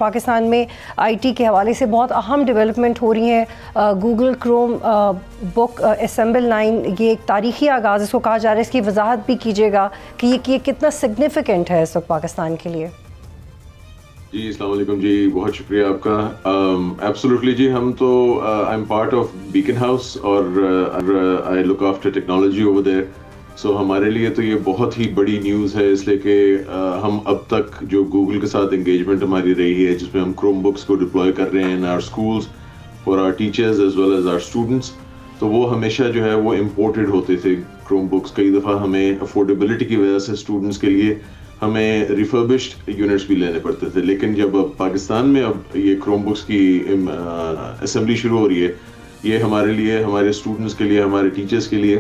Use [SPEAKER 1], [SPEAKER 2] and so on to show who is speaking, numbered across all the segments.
[SPEAKER 1] پاکستان میں I T کے حوالے سے بہت اہم ڈیولپمنٹ ہو رہی ہیں. گوگل کروم بک اسمبل 9 یہ ایک تاریخی آغاز اس کو کہا جا رہا ہے. اس کی وضاحت بھی کیجیے گا کہ یہ کتنا سگنیفیکنٹ ہے اس وقت پاکستان کے لیے.
[SPEAKER 2] جی السلام علیکم جی، بہت شکریہ آپ کا. ایبسولوٹلی جی، ہم تو I am part of Beaconhouse اور I look after technology over there. So ہمارے لیے تو یہ بہت ہی بڑی نیوز ہے، اس لیے کہ ہم اب تک جو گوگل کے ساتھ انگیجمنٹ ہماری رہی ہے، جس میں ہم کروم بکس کو ڈپلوائے کر رہے ہیں in our schools for our teachers as well as our students, تو وہ ہمیشہ جو ہے وہ امپورٹڈ ہوتے تھے کروم بکس. کئی دفعہ ہمیں افورڈیبلٹی کی وجہ سے اسٹوڈنٹس کے لیے ہمیں ریفربشڈ یونٹس بھی لینے پڑتے تھے. لیکن جب اب پاکستان میں اب یہ کروم بکس کی اسمبلی شروع ہو رہی ہے، یہ ہمارے لیے، ہمارے اسٹوڈنٹس کے لیے، ہمارے ٹیچرس کے لیے،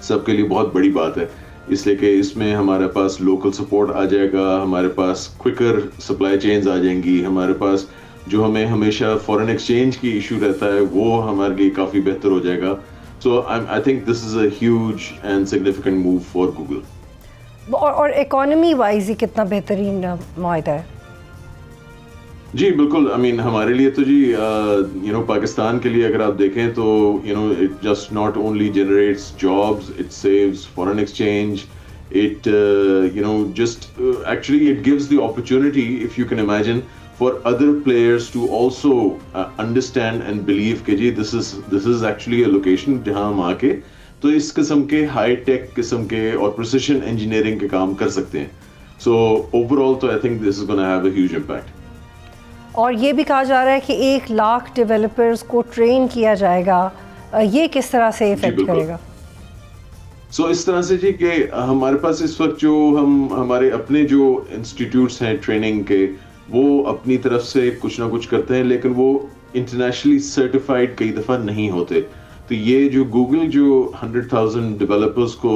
[SPEAKER 2] سب کے لیے بہت بڑی بات ہے. اس لیے کہ اس میں ہمارے پاس لوکل سپورٹ آ جائے گا، ہمارے پاس کوئکر سپلائی چینز آ جائیں گی، ہمارے پاس جو ہمیں ہمیشہ فورن ایکسچینج کی ایشو رہتا ہے وہ ہمارے لیے کافی بہتر ہو جائے گا. So I think this is a huge and significant move for Google.
[SPEAKER 1] اور اکانومی وائز یہ کتنا بہترین معاہدہ ہے؟
[SPEAKER 2] جی بالکل. ہمارے لیے تو جی پاکستان کے لیے اگر آپ دیکھیں تو it just not only generates jobs, it saves foreign exchange, it just actually it gives the opportunity of you can imagine for other players to also understand and believe کہ جی دس از ایکچولی اے لوکیشن جہاں ہم آ کے تو اس قسم کے high tech قسم کے اور پریسیشن انجینئرنگ کے کام کر سکتے ہیں. سو اوور آل تو آئی think this is gonna have a huge impact.
[SPEAKER 1] اور یہ بھی کہا جا رہا ہے کہ 1 لاکھ ڈیولپرز کو ٹرین کیا جائے گا. یہ کس طرح سے افیکٹ کرے گا؟
[SPEAKER 2] سو اس طرح سے جی کہ ہمارے پاس اس وقت جو ہمارے اپنے جو انسٹیٹیوٹس ہیں ٹریننگ کے، وہ اپنی طرف سے کچھ نہ کچھ کرتے ہیں، لیکن وہ انٹرنیشنلی سرٹیفائڈ کئی دفعہ نہیں ہوتے. تو یہ جو گوگل جو 100,000 ڈیولپرز کو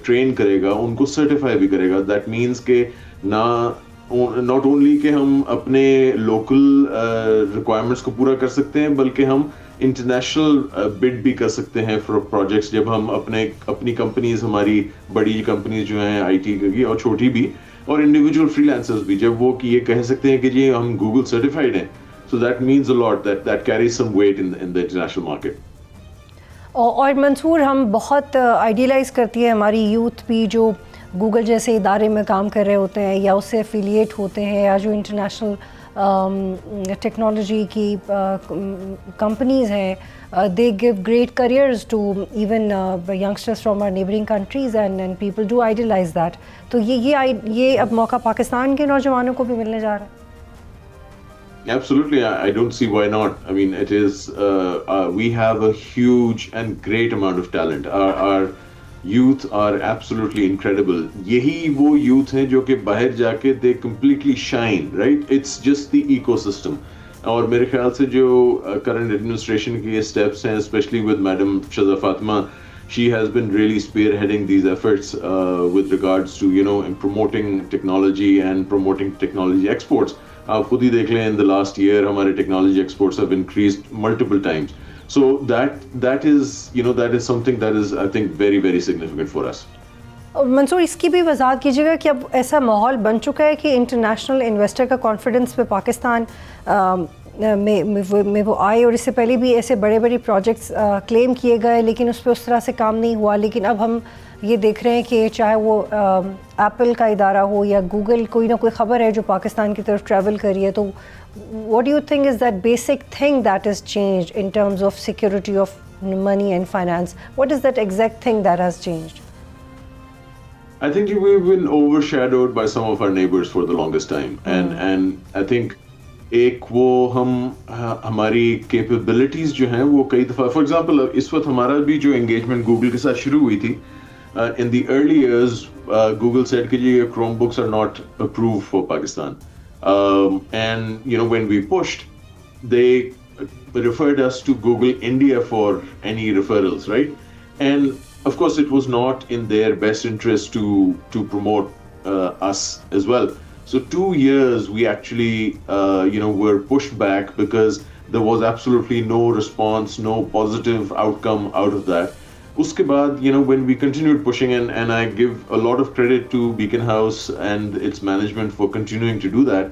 [SPEAKER 2] ٹرین کرے گا، ان کو سرٹیفائی بھی کرے گا. دیٹ مینس کہ ناٹ اونلی کہ ہم اپنے لوکل ریکوائرمنٹس کو پورا کر سکتے ہیں، بلکہ ہم انٹرنیشنل بڈ بھی کر سکتے ہیں فار پروجیکٹس. جب ہم اپنی کمپنیز، ہماری بڑی کمپنیز جو ہیں آئی ٹی کی اور چھوٹی بھی، اور انڈیویجول فری لانسرز بھی، جب وہ یہ کہہ سکتے ہیں کہ جی ہم گوگل سرٹیفائڈ ہیں، so that means a lot, that carries some weight in the international market.
[SPEAKER 1] اور منصور، ہم بہت آئیڈیلائز کرتی ہے ہماری یوتھ بھی جو گوگل جیسے ادارے میں کام کر رہے ہوتے ہیں یا اس سے افیلیٹ ہوتے ہیں، یا جو انٹرنیشنل ٹیکنالوجی کی کمپنیز ہیں، they give great careers to even youngsters from our neighboring countries and people do idealize that. تو یہ اب موقع پاکستان کے نوجوانوں کو بھی ملنے جا رہا ہے.
[SPEAKER 2] Absolutely, I don't see why not. It is, we have a huge and great amount of talent. Our youth are absolutely incredible. یہی وہ youth ہیں جو کہ باہر جا کے they completely shine, right? It's just the ecosystem. اور میرے خیال سے جو current administration کی steps ہیں, especially with Madam Shahza Fatima, she has been really spearheading these efforts with regards to, in promoting technology and promoting technology exports. آپ خود ہی دیکھ لیں ان دا لاسٹ ایئر ہمارے technology exports have increased multiple Times. So that is something that is I think very very significant for us.
[SPEAKER 1] منصور، اس کی بھی وضاحت کیجیے گا کہ اب ایسا ماحول بن چکا ہے کہ انٹرنیشنل انویسٹر کا کانفیڈنس پہ پاکستان میں وہ آئے، اور اس سے پہلے بھی ایسے بڑے بڑے پروجیکٹس کلیم کیے گئے لیکن اس پہ اس طرح سے کام نہیں ہوا. لیکن اب ہم یہ دیکھ رہے ہیں کہ چاہے وہ ایپل کا ادارہ ہو یا گوگل، کوئی نہ کوئی خبر ہے جو پاکستان کی طرف ٹریول کر رہی ہے. تو what do you think is that basic thing that is change in terms of security of money and finance? What is that exact thing that has changed?
[SPEAKER 2] I think we've been overshadowed by some of our neighbors for the longest time. And I think ایک وہ ہماری capabilities جو ہیں وہ کئی دفعہ، for example اس وقت ہمارا بھی جو انگیجمنٹ گوگل کے ساتھ شروع ہوئی تھی، in the early years Google said کہ یہ Chromebooks are not approved for Pakistan, and when we pushed, they referred us to Google India for any referrals, right? And of course it was not in their best interest to promote us as well. So 2 years we actually were pushed back because there was absolutely no response, no positive outcome out of that. اس کے بعد when we continued pushing, and I give a lot of credit to Beacon House and its management for continuing to do that,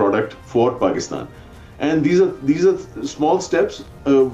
[SPEAKER 2] product for Pakistan. And these are small steps.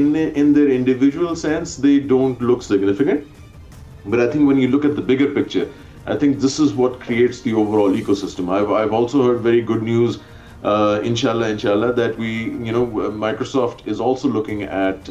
[SPEAKER 2] in their individual sense they don't look significant, but I think when you look at the bigger picture, I think this is what creates the overall ecosystem. I've also heard very good news, inshallah, that Microsoft is also looking at